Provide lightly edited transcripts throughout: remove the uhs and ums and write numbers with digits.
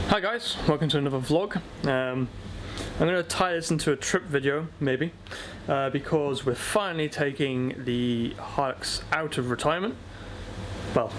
Hi guys, welcome to another vlog. I'm going to tie this into a trip video, maybe, because we're finally taking the Hilux out of retirement. Well,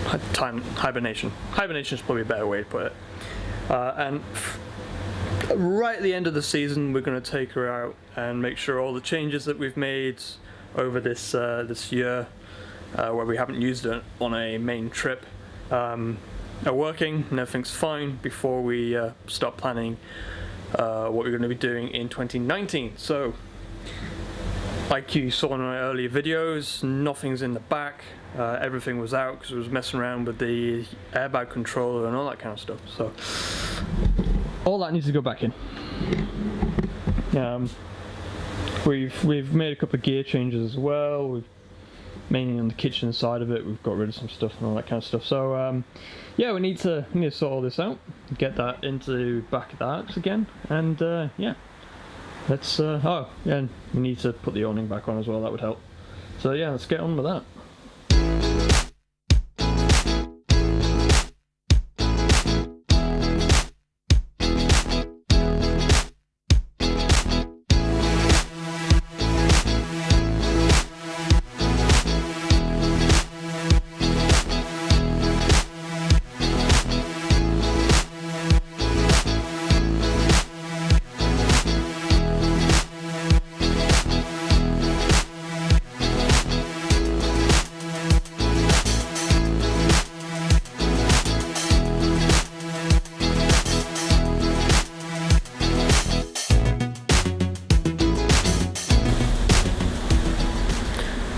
hibernation. Hibernation is probably a better way to put it. And right at the end of the season, we're going to take her out and make sure all the changes that we've made over this year, where we haven't used it on a main trip, are working and everything's fine before we start planning what we're going to be doing in 2019. So, like you saw in my earlier videos, nothing's in the back. Everything was out because I was messing around with the airbag controller and all that kind of stuff. So, all that needs to go back in. We've made a couple of gear changes as well. Mainly on the kitchen side of it, we've got rid of some stuff and all that kind of stuff. So yeah, we need to sort all this out, get that into back of the Hilux again, and yeah, let's oh yeah, and we need to put the awning back on as well. That would help. So yeah, let's get on with that.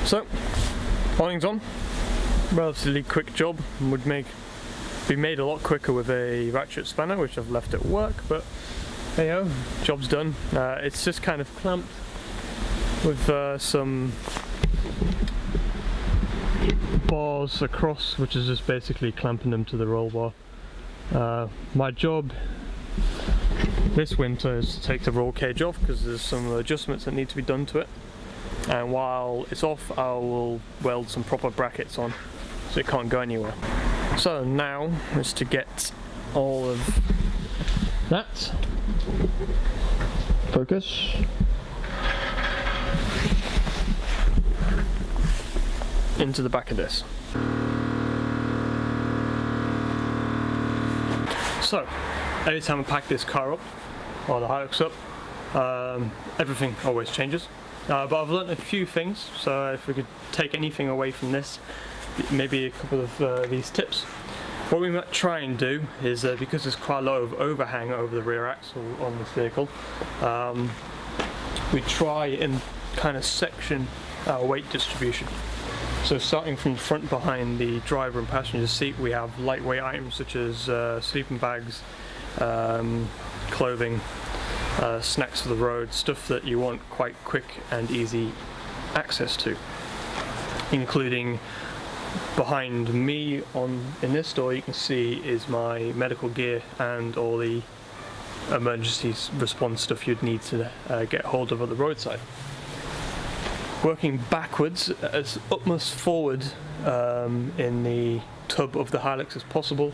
So, awning's on. Relatively quick job, and would be made a lot quicker with a ratchet spanner, which I've left at work, but hey ho, job's done. It's just kind of clamped with some bars across, which is just basically clamping them to the roll bar. My job this winter is to take the roll cage off because there's some adjustments that need to be done to it. And while it's off, I will weld some proper brackets on so it can't go anywhere. So now is to get all of that, focus, into the back of this. So every time I pack this car up, or the Hilux up, everything always changes. But I've learned a few things, so if we could take anything away from this, maybe a couple of these tips. What we might try and do is, because there's quite a lot of overhang over the rear axle on this vehicle, we try and kind of section our weight distribution. So starting from the front behind the driver and passenger seat, we have lightweight items such as sleeping bags, clothing, snacks for the road, stuff that you want quite quick and easy access to, including behind me in this door you can see is my medical gear and all the emergency response stuff you'd need to get hold of at the roadside. Working backwards as utmost forward in the tub of the Hilux as possible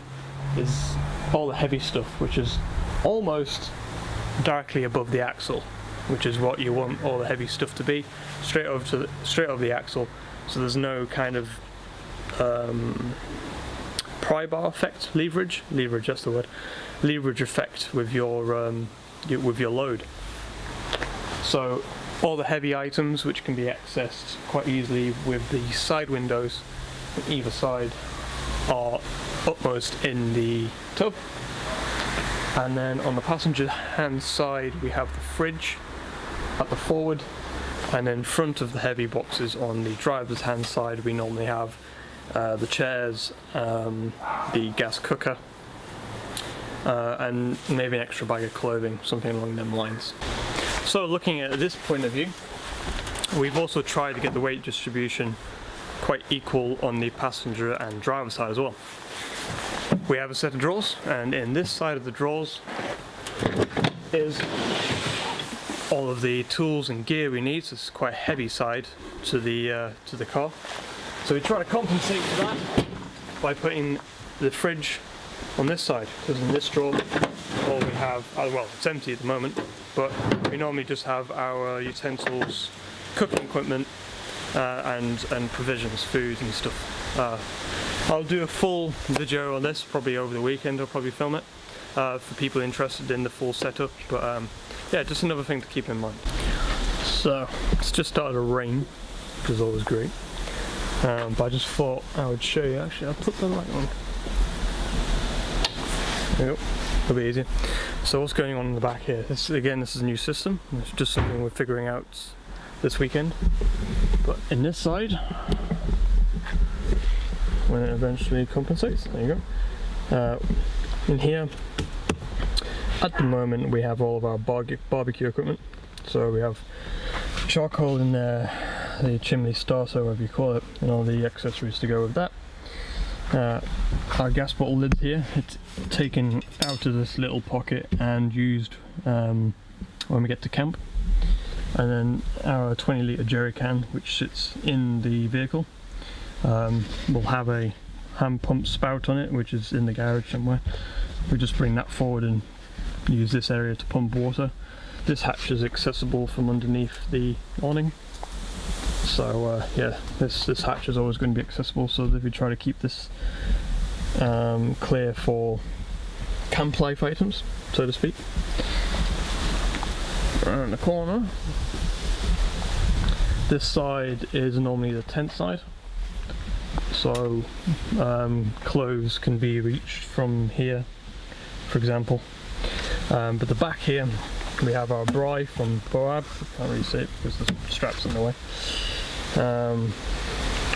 is all the heavy stuff, which is almost directly above the axle, which is what you want all the heavy stuff to be, straight over the axle, so there's no kind of pry bar effect, leverage, that's the word, leverage effect with your load. So all the heavy items, which can be accessed quite easily with the side windows on either side, are upmost in the tub. And then on the passenger hand side we have the fridge at the forward, and in front of the heavy boxes on the driver's hand side we normally have the chairs, the gas cooker, and maybe an extra bag of clothing, something along them lines. So looking at this point of view, we've also tried to get the weight distribution quite equal on the passenger and driver side as well. We have a set of drawers, and in this side of the drawers is all of the tools and gear we need. So it's quite a heavy side to the car. So we try to compensate for that by putting the fridge on this side, because in this drawer all we have, well, it's empty at the moment, but we normally just have our utensils, cooking equipment, and provisions, food and stuff. I'll do a full video on this probably over the weekend. I'll probably film it for people interested in the full setup, but yeah, just another thing to keep in mind. So it's just started to rain, which is always great, but I just thought I would show you. Actually, I'll put the light on. There you go. It'll be easier. So what's going on in the back here? This is a new system. It's just something we're figuring out this weekend. But in this side, when it eventually compensates, there you go. In here, at the moment, we have all of our barbecue equipment. So we have charcoal in there, the chimney starter, whatever you call it, and all the accessories to go with that. Our gas bottle lid here, it's taken out of this little pocket and used when we get to camp. And then our 20-litre jerry can, which sits in the vehicle, will have a hand pump spout on it, which is in the garage somewhere. We just bring that forward and use this area to pump water. This hatch is accessible from underneath the awning. So yeah, this hatch is always going to be accessible, so that if we try to keep this clear for camp life items, so to speak. Around the corner, this side is normally the tent side, so clothes can be reached from here, for example. But the back here, we have our braai from Boab. Can't really see it because the strap's in the way,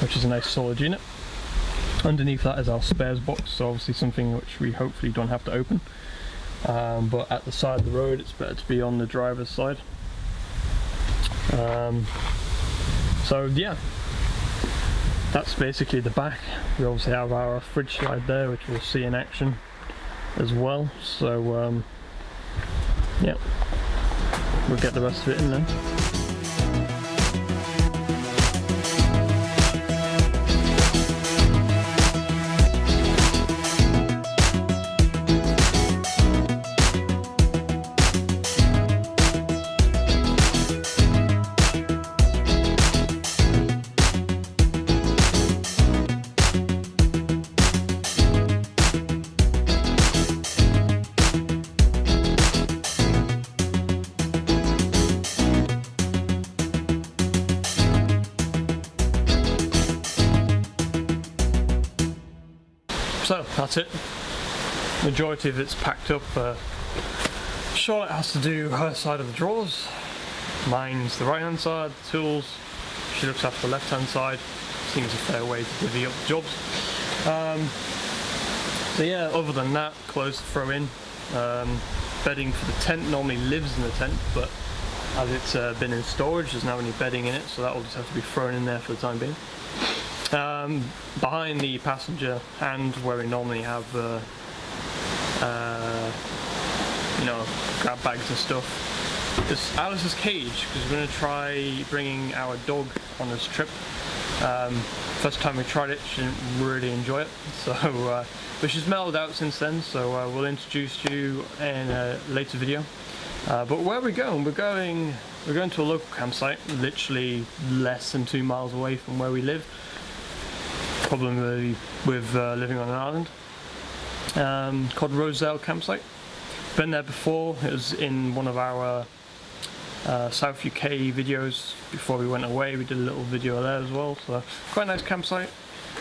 which is a nice solid unit. Underneath that is our spares box, so obviously something which we hopefully don't have to open. But at the side of the road, it's better to be on the driver's side. So yeah, that's basically the back. We obviously have our fridge slide there, which we'll see in action as well. So yeah, we'll get the rest of it in then. So that's it. Majority of it's packed up. Charlotte has to do her side of the drawers. Mine's the right hand side, the tools. She looks after the left hand side. Seems a fair way to divvy up the jobs. So yeah, other than that, clothes to throw in. Bedding for the tent normally lives in the tent, but as it's been in storage, there's now any bedding in it, so that will just have to be thrown in there for the time being. Behind the passenger and where we normally have you know, grab bags and stuff, is Alice's cage, because we're going to try bringing our dog on this trip. First time we tried it, she didn't really enjoy it, so but she's mellowed out since then, so we'll introduce you in a later video. But where are we going? We're going to a local campsite, literally less than 2 miles away from where we live. Problem with living on an island, called Rosedale Campsite. Been there before. It was in one of our South UK videos before we went away. We did a little video there as well, so quite a nice campsite.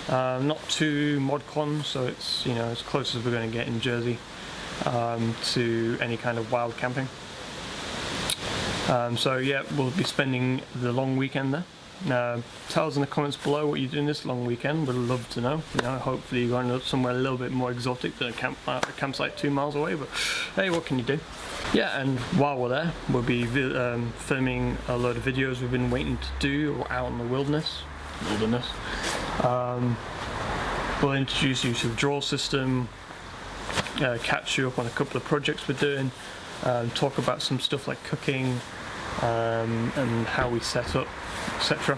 Not too modcon, so it's, you know, as close as we're going to get in Jersey to any kind of wild camping. So yeah, we'll be spending the long weekend there. Tell us in the comments below what you're doing this long weekend. We'd love to know. You know, hopefully you're going somewhere a little bit more exotic than a campsite 2 miles away, but hey, what can you do? Yeah, and while we're there, we'll be filming a load of videos we've been waiting to do out in the wilderness. We'll introduce you to the drawer system, catch you up on a couple of projects we're doing, talk about some stuff like cooking and how we set up, etc.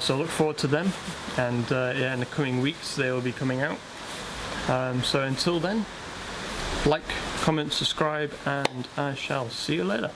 So look forward to them, and yeah, in the coming weeks they will be coming out. So until then, like, comment, subscribe, and I shall see you later.